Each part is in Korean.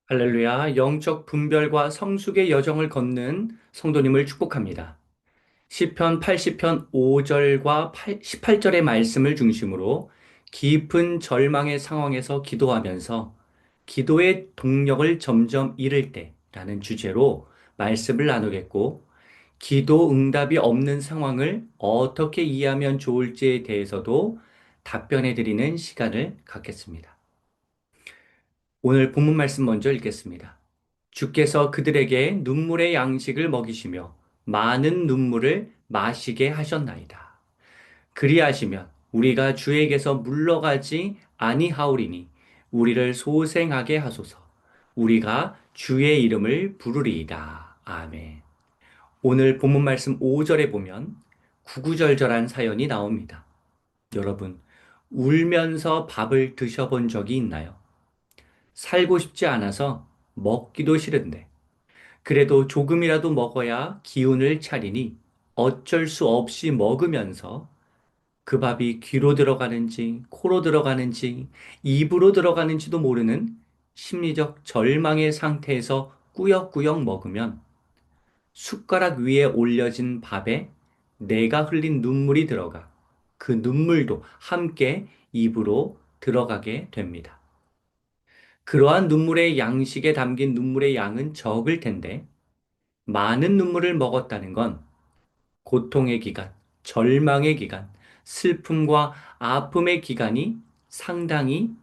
할렐루야, 영적 분별과 성숙의 여정을 걷는 성도님을 축복합니다. 시편 80편 5절과 18절의 말씀을 중심으로 깊은 절망의 상황에서 기도하면서 기도의 동력을 점점 잃을 때라는 주제로 말씀을 나누겠고, 기도 응답이 없는 상황을 어떻게 이해하면 좋을지에 대해서도 답변해 드리는 시간을 갖겠습니다. 오늘 본문 말씀 먼저 읽겠습니다. 주께서 그들에게 눈물의 양식을 먹이시며 많은 눈물을 마시게 하셨나이다. 그리하시면 우리가 주에게서 물러가지 아니하오리니 우리를 소생하게 하소서. 우리가 주의 이름을 부르리이다. 아멘. 오늘 본문 말씀 5절에 보면 구구절절한 사연이 나옵니다. 여러분, 울면서 밥을 드셔본 적이 있나요? 살고 싶지 않아서 먹기도 싫은데, 그래도 조금이라도 먹어야 기운을 차리니 어쩔 수 없이 먹으면서 그 밥이 귀로 들어가는지, 코로 들어가는지, 입으로 들어가는지도 모르는 심리적 절망의 상태에서 꾸역꾸역 먹으면 숟가락 위에 올려진 밥에 내가 흘린 눈물이 들어가 그 눈물도 함께 입으로 들어가게 됩니다. 그러한 눈물의 양식에 담긴 눈물의 양은 적을 텐데, 많은 눈물을 먹었다는 건 고통의 기간, 절망의 기간, 슬픔과 아픔의 기간이 상당히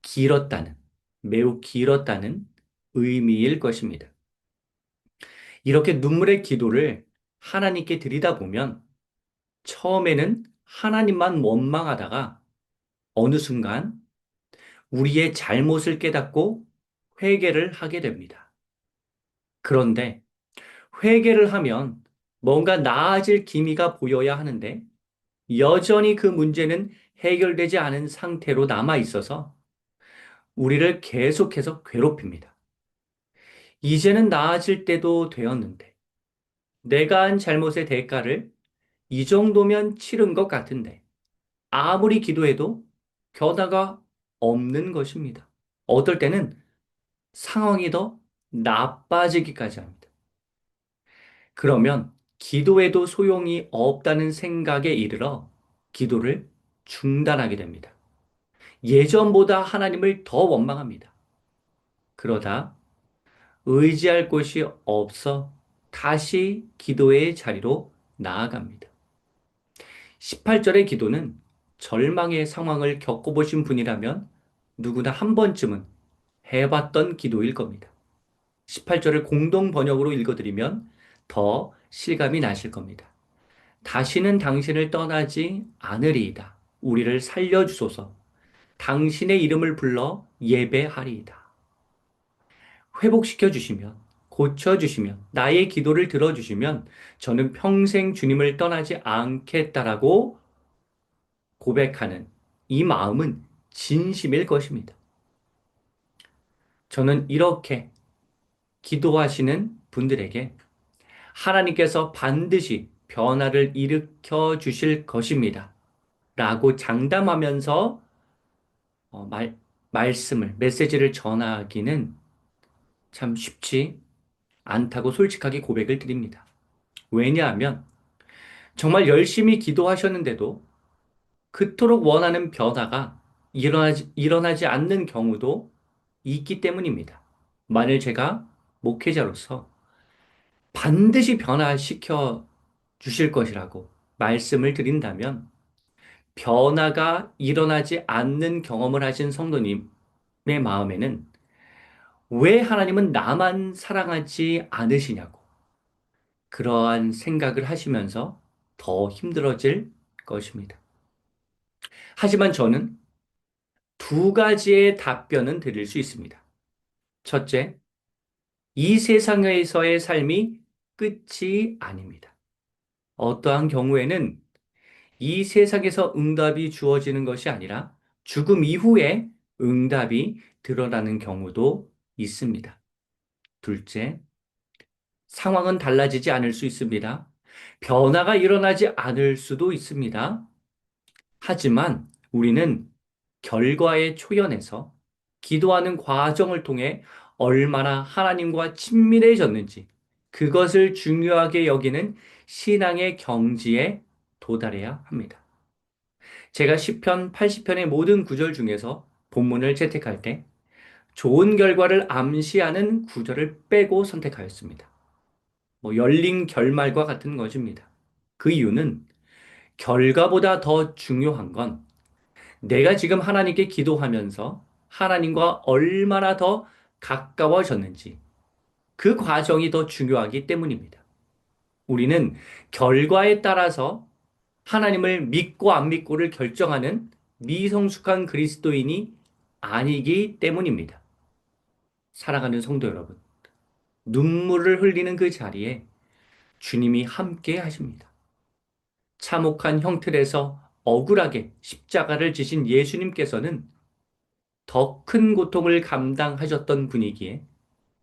길었다는, 매우 길었다는 의미일 것입니다. 이렇게 눈물의 기도를 하나님께 드리다 보면 처음에는 하나님만 원망하다가 어느 순간 우리의 잘못을 깨닫고 회개를 하게 됩니다. 그런데 회개를 하면 뭔가 나아질 기미가 보여야 하는데 여전히 그 문제는 해결되지 않은 상태로 남아 있어서 우리를 계속해서 괴롭힙니다. 이제는 나아질 때도 되었는데 내가 한 잘못의 대가를 이 정도면 치른 것 같은데 아무리 기도해도 변화가 없는 것입니다. 어떨 때는 상황이 더 나빠지기까지 합니다. 그러면 기도해도 소용이 없다는 생각에 이르러 기도를 중단하게 됩니다. 예전보다 하나님을 더 원망합니다. 그러다 의지할 곳이 없어 다시 기도의 자리로 나아갑니다. 18절의 기도는 절망의 상황을 겪어보신 분이라면 누구나 한 번쯤은 해봤던 기도일 겁니다. 18절을 공동 번역으로 읽어드리면 더 실감이 나실 겁니다. 다시는 당신을 떠나지 않으리이다. 우리를 살려주소서. 당신의 이름을 불러 예배하리이다. 회복시켜 주시면, 고쳐 주시면, 나의 기도를 들어주시면 저는 평생 주님을 떠나지 않겠다라고 고백하는 이 마음은 진심일 것입니다. 저는 이렇게 기도하시는 분들에게 하나님께서 반드시 변화를 일으켜 주실 것입니다. 라고 장담하면서 말씀을, 메시지를 전하기는 참 쉽지 않다고 솔직하게 고백을 드립니다. 왜냐하면 정말 열심히 기도하셨는데도 그토록 원하는 변화가 일어나지 않는 경우도 있기 때문입니다. 만일 제가 목회자로서 반드시 변화시켜 주실 것이라고 말씀을 드린다면 변화가 일어나지 않는 경험을 하신 성도님의 마음에는 왜 하나님은 나만 사랑하지 않으시냐고 그러한 생각을 하시면서 더 힘들어질 것입니다. 하지만 저는 두 가지의 답변은 드릴 수 있습니다. 첫째, 이 세상에서의 삶이 끝이 아닙니다. 어떠한 경우에는 이 세상에서 응답이 주어지는 것이 아니라 죽음 이후에 응답이 드러나는 경우도 있습니다. 둘째, 상황은 달라지지 않을 수 있습니다. 변화가 일어나지 않을 수도 있습니다. 하지만 우리는 결과에 초연해서 기도하는 과정을 통해 얼마나 하나님과 친밀해졌는지 그것을 중요하게 여기는 신앙의 경지에 도달해야 합니다. 제가 시편 80편의 모든 구절 중에서 본문을 채택할 때 좋은 결과를 암시하는 구절을 빼고 선택하였습니다. 열린 결말과 같은 것입니다. 그 이유는 결과보다 더 중요한 건 내가 지금 하나님께 기도하면서 하나님과 얼마나 더 가까워졌는지 그 과정이 더 중요하기 때문입니다. 우리는 결과에 따라서 하나님을 믿고 안 믿고를 결정하는 미성숙한 그리스도인이 아니기 때문입니다. 사랑하는 성도 여러분, 눈물을 흘리는 그 자리에 주님이 함께 하십니다. 참혹한 형틀에서 억울하게 십자가를 지신 예수님께서는 더 큰 고통을 감당하셨던 분이기에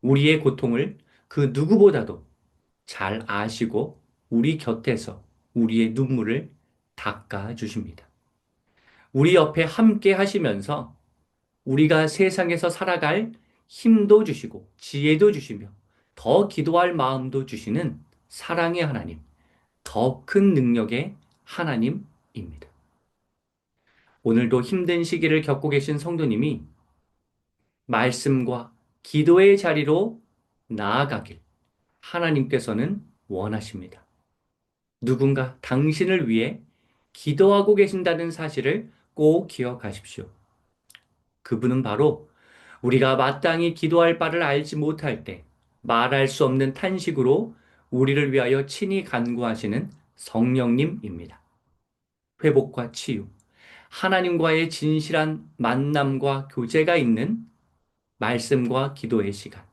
우리의 고통을 그 누구보다도 잘 아시고 우리 곁에서 우리의 눈물을 닦아 주십니다. 우리 옆에 함께 하시면서 우리가 세상에서 살아갈 힘도 주시고 지혜도 주시며 더 기도할 마음도 주시는 사랑의 하나님, 더 큰 능력의 하나님입니다. 오늘도 힘든 시기를 겪고 계신 성도님이 말씀과 기도의 자리로 나아가길 하나님께서는 원하십니다. 누군가 당신을 위해 기도하고 계신다는 사실을 꼭 기억하십시오. 그분은 바로 우리가 마땅히 기도할 바를 알지 못할 때 말할 수 없는 탄식으로 우리를 위하여 친히 간구하시는 성령님입니다. 회복과 치유, 하나님과의 진실한 만남과 교제가 있는 말씀과 기도의 시간,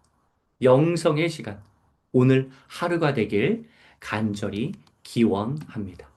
영성의 시간, 오늘 하루가 되길 간절히 기원합니다.